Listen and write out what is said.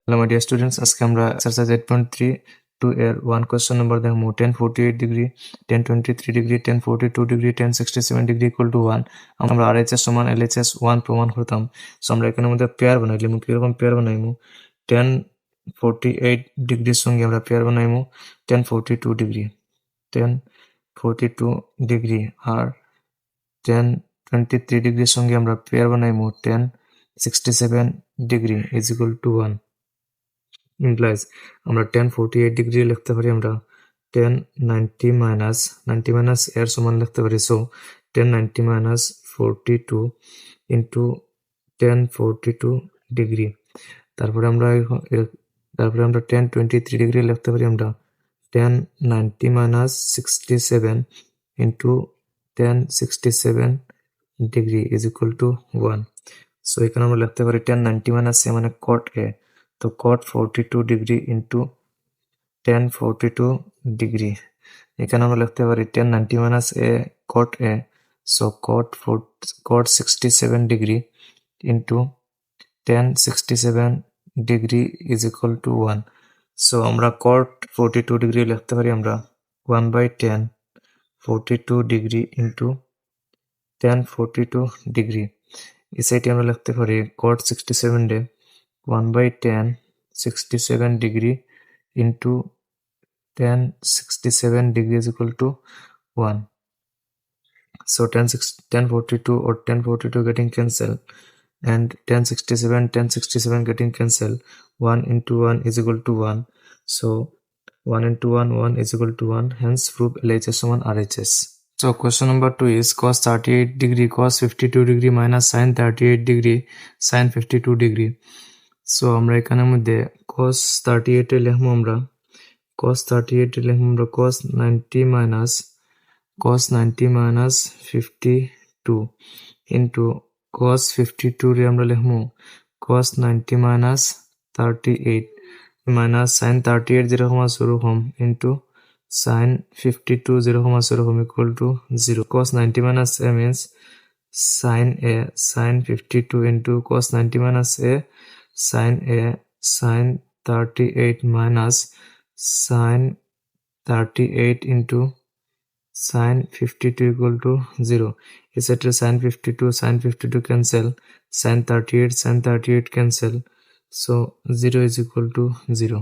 Hello my dear students, আজকে আমরা exercise 8.3 এর 1 question number দেখবো 1048 degree, 1023 degree, 1042 degree, 1067 degree equal to 1. আমরা RHS সমান LHS 1 প্রমাণ করতাম। সো আমরা এখানের মধ্যে পেয়ার বানাইলাম। কিরকম পেয়ার বানাইমু? 1048 ডিগ্রির সঙ্গে আমরা পেয়ার বানাইমু 1042 ডিগ্রি, 1042 ডিগ্রি আর 1023 ডিগ্রির সঙ্গে আমরা পেয়ার বানাইমু 1067 degree is equal to 1. implies আমরা 1048 ডিগ্রি লিখতে পারি আমরা 1090 মাইনাস 90 মাইনাস এর সমান লিখতে পারি। So 1090 minus 42 into 1042 degree. তারপরে আমরা 1023 ডিগ্রি লিখতে পারি আমরা 1090 minus 67 into 1067 degree is equal to 1। So এখানে আমরা লিখতে পারি 1090 মাইনাস এ মানে cot a, তো cot 42 ডিগ্রি ইন্টু 1042 ডিগ্রি। এখানে আমরা লিখতে পারি 1090 minus A cot a, so cot 67 degree into 1067 degree is equal to 1। So আমরা cot 42 ডিগ্রি লিখতে পারি আমরা 1/10 42 ডিগ্রি ইন্টু 1042 ডিগ্রি। এই সাইডে আমরা লিখতে পারি cot 67 day 1/10 67 degree into 1067 degree is equal to 1. So 1042 or 1042 getting cancelled and 1067 getting cancelled. 1 into 1 is equal to 1. So 1 into 1 is equal to 1. Hence prove LHS on RHS. So question number 2 is cos 38 degree cos 52 degree minus sin 38 degree sin 52 degree. So আমরা এখানের মধ্যে cos 38 এ লিখবো আমরা cos 38 এ লিখবো আমরা cos 90 minus 52 into cos 52 রে আমরা লিখবো cos 90 minus 38 minus sin 38 যেরকম আছে ওরকম into sin 52 যেরকম আছে ওরকম equal to 0. cos 90 minus a means sin a sin 52 into cos 90 minus a sin a sin 38 minus sin 38 into sin 52 equal to 0. Etc. sin 52 cancel, sin 38 cancel. So 0 is equal to 0.